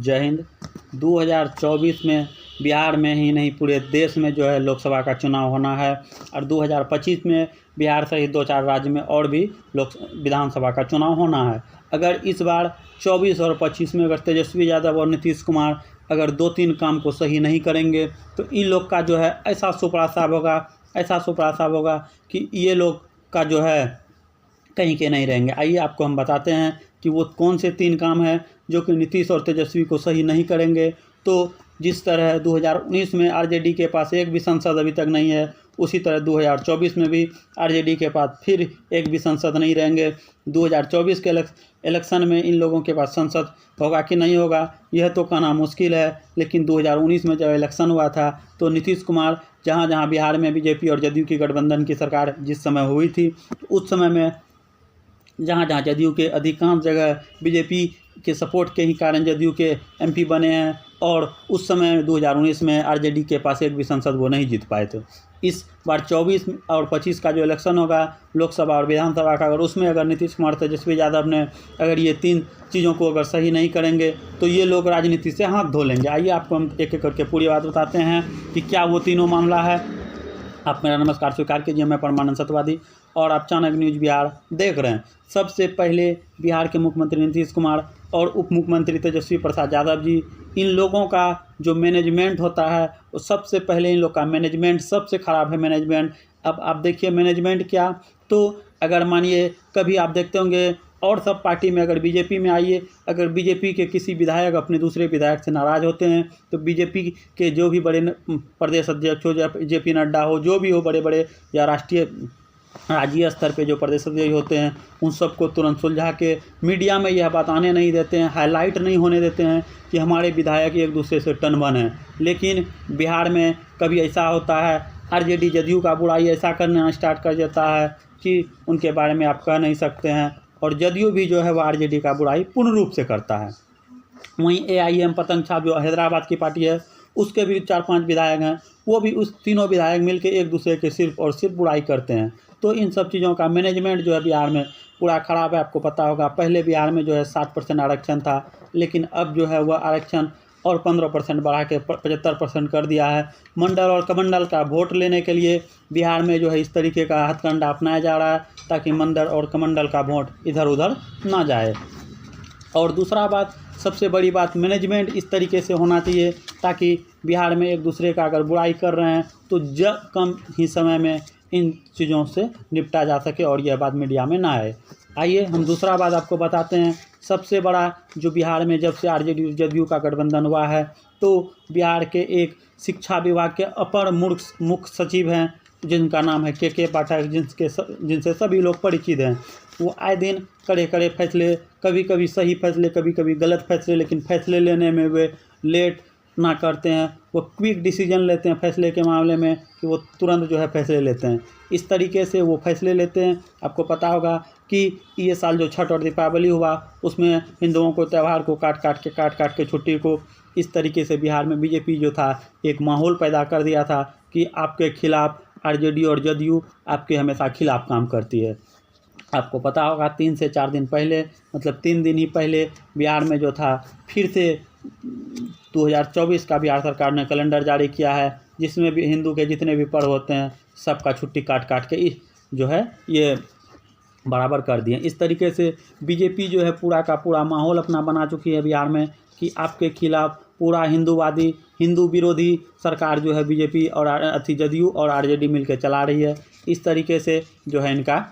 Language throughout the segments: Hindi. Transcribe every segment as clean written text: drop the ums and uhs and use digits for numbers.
जय हिंद। 2024 में बिहार में ही नहीं पूरे देश में जो है लोकसभा का चुनाव होना है और 2025 में बिहार सहित 2-4 राज्य में और भी विधानसभा का चुनाव होना है। अगर इस बार 24 और 25 में अगर तेजस्वी यादव और नीतीश कुमार अगर 2-3 काम को सही नहीं करेंगे तो इन लोग का जो है ऐसा सुपड़ा साहब होगा कि ये लोग का जो है कहीं के नहीं रहेंगे। आइए आपको हम बताते हैं कि वो कौन से 3 काम हैं जो कि नीतीश और तेजस्वी को सही नहीं करेंगे। तो जिस तरह 2019 में आरजेडी के पास एक भी सांसद अभी तक नहीं है, उसी तरह 2024 में भी आरजेडी के पास फिर एक भी सांसद नहीं रहेंगे। 2024 के इलेक्शन में इन लोगों के पास सांसद होगा कि नहीं होगा यह तो कहना मुश्किल है, लेकिन 2019 में जब इलेक्शन हुआ था तो नीतीश कुमार जहाँ बिहार में बीजेपी और जदयू की गठबंधन की सरकार जिस समय हुई थी तो उस समय में जहाँ जदयू के अधिकांश जगह बीजेपी के सपोर्ट के ही कारण जदयू के एमपी बने हैं और उस समय 2019 में आरजेडी के पास एक भी सांसद वो नहीं जीत पाए थे। इस बार 24 और 25 का जो इलेक्शन होगा लोकसभा और विधानसभा का, अगर उसमें अगर नीतीश कुमार तेजस्वी यादव ने अगर ये 3 चीज़ों को अगर सही नहीं करेंगे तो ये लोग राजनीति से हाथ धो लेंगे। आइए आपको हम एक एक करके पूरी बात बताते हैं कि क्या वो तीनों मामला है। आप मेरा नमस्कार स्वीकार कीजिए, मैं परमानंद सत्यवादी और आप चाणक्य न्यूज़ बिहार देख रहे हैं। सबसे पहले बिहार के मुख्यमंत्री नीतीश कुमार और उप मुख्यमंत्री तेजस्वी प्रसाद यादव जी, इन लोगों का जो मैनेजमेंट होता है वो सबसे पहले इन लोग का मैनेजमेंट सबसे ख़राब है मैनेजमेंट। अब आप देखिए मैनेजमेंट क्या, तो अगर मानिए कभी आप देखते होंगे और सब पार्टी में अगर बीजेपी में आइए, अगर बीजेपी के किसी विधायक अपने दूसरे विधायक से नाराज़ होते हैं तो बीजेपी के जो भी बड़े प्रदेश अध्यक्ष हो, जेपी नड्डा हो, जो भी हो बड़े बड़े या राष्ट्रीय राज्य स्तर पे जो प्रदेश अध्यक्ष होते हैं उन सबको तुरंत सुलझा के मीडिया में यह बात आने नहीं देते हैं, हाईलाइट नहीं होने देते हैं कि हमारे विधायक एक दूसरे से टनबन है। लेकिन बिहार में कभी ऐसा होता है आरजेडी जदयू का बुराई ऐसा करना स्टार्ट कर देता है कि उनके बारे में आप कह नहीं सकते हैं, और जदयू भी जो है वह आरजेडी का बुराई पूर्ण रूप से करता है। वहीं एआईएम पतंग छाप जो हैदराबाद की पार्टी है उसके भी 4-5 विधायक हैं, वो भी उस तीनों विधायक मिलकर एक दूसरे के सिर्फ और सिर्फ बुराई करते हैं। तो इन सब चीज़ों का मैनेजमेंट जो है बिहार में पूरा ख़राब है। आपको पता होगा पहले बिहार में जो है 60% आरक्षण था, लेकिन अब जो है वह आरक्षण और 15% बढ़ा के 75% कर दिया है। मंडल और कमंडल का वोट लेने के लिए बिहार में जो है इस तरीके का हथकंडा अपनाया जा रहा है ताकि मंडल और कमंडल का वोट इधर उधर ना जाए। और दूसरा बात, सबसे बड़ी बात, मैनेजमेंट इस तरीके से होना चाहिए ताकि बिहार में एक दूसरे का अगर बुराई कर रहे हैं तो कम ही समय में इन चीज़ों से निपटा जा सके और यह बात मीडिया में ना आए। आइए हम दूसरा बात आपको बताते हैं। सबसे बड़ा जो बिहार में जब से आरजेडी जदयू का गठबंधन हुआ है तो बिहार के एक शिक्षा विभाग के अपर मुख्य सचिव हैं जिनका नाम है के पाठक, जिनसे सभी लोग परिचित हैं। वो आए दिन कड़े फैसले, कभी कभी सही फैसले कभी कभी गलत फैसले, लेकिन फैसले लेने में वे लेट ना करते हैं, वो क्विक डिसीजन लेते हैं फैसले के मामले में कि वो तुरंत जो है फैसले लेते हैं। इस तरीके से वो फैसले लेते हैं। आपको पता होगा कि ये साल जो छठ और दीपावली हुआ उसमें हिंदुओं को त्यौहार को काट के छुट्टी को इस तरीके से बिहार में बीजेपी जो था एक माहौल पैदा कर दिया था कि आपके खिलाफ आरजेडी और जदयू आपके हमेशा खिलाफ काम करती है। आपको पता होगा 3 से 4 दिन पहले, मतलब 3 दिन ही पहले बिहार में जो था फिर से 2024 का बिहार सरकार ने कैलेंडर जारी किया है जिसमें भी हिंदू के जितने भी पर्व होते हैं सबका छुट्टी काट के जो है ये बराबर कर दिए। इस तरीके से बीजेपी जो है पूरा का पूरा माहौल अपना बना चुकी है बिहार में कि आपके खिलाफ पूरा हिंदूवादी, हिंदू विरोधी सरकार जो है बीजेपी और जदयू और आरजेडी मिलकर चला रही है। इस तरीके से जो है इनका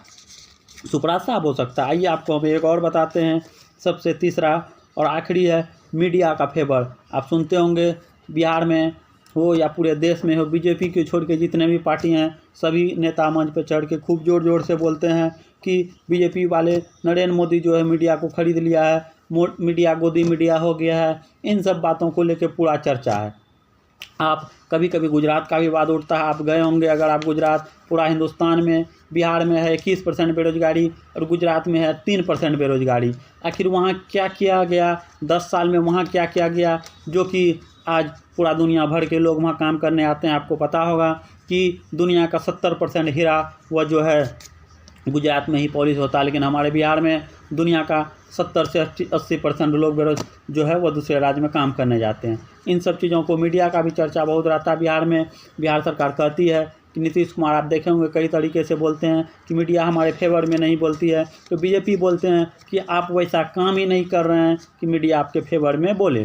सुपड़ा साफ हो सकता है। आइए आपको हम एक और बताते हैं। सबसे तीसरा और आखिरी है मीडिया का फेवर। आप सुनते होंगे बिहार में हो या पूरे देश में हो, बीजेपी को छोड़ के जितने भी पार्टी हैं सभी नेता मंच पर चढ़ के खूब ज़ोर से बोलते हैं कि बीजेपी वाले नरेंद्र मोदी जो है मीडिया को खरीद लिया है, मीडिया गोदी मीडिया हो गया है। इन सब बातों को लेकर पूरा चर्चा है। आप कभी गुजरात का भी बात उठता है, आप गए होंगे अगर आप गुजरात, पूरा हिंदुस्तान में बिहार में है 21% बेरोजगारी और गुजरात में है 3% बेरोजगारी। आखिर वहाँ क्या किया गया 10 साल में, वहाँ क्या किया गया जो कि आज पूरा दुनिया भर के लोग वहाँ काम करने आते हैं। आपको पता होगा कि दुनिया का 70% हीरा वह जो है गुजरात में ही पॉलिश होता है, लेकिन हमारे बिहार में दुनिया का 70 से 80% लोग जो है वो दूसरे राज्य में काम करने जाते हैं। इन सब चीज़ों को मीडिया का भी चर्चा बहुत रहता है बिहार में। बिहार सरकार कहती है कि नीतीश कुमार, आप देखे होंगे, कई तरीके से बोलते हैं कि मीडिया हमारे फेवर में नहीं बोलती है, तो बीजेपी बोलते हैं कि आप वैसा काम ही नहीं कर रहे हैं कि मीडिया आपके फेवर में बोले।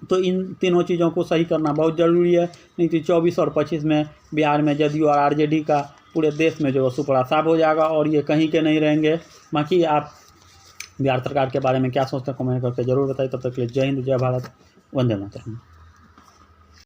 तो इन तीनों चीज़ों को सही करना बहुत ज़रूरी है, नहीं तो 24 और 25 में बिहार में जदयू और आरजेडी का पूरे देश में जो सुपड़ा साफ हो जाएगा और ये कहीं के नहीं रहेंगे। बाकी आप बिहार सरकार के बारे में क्या सोचते हैं कमेंट करके ज़रूर बताइए। तब तक के लिए जय हिंद, जय भारत, वंदे मातरम।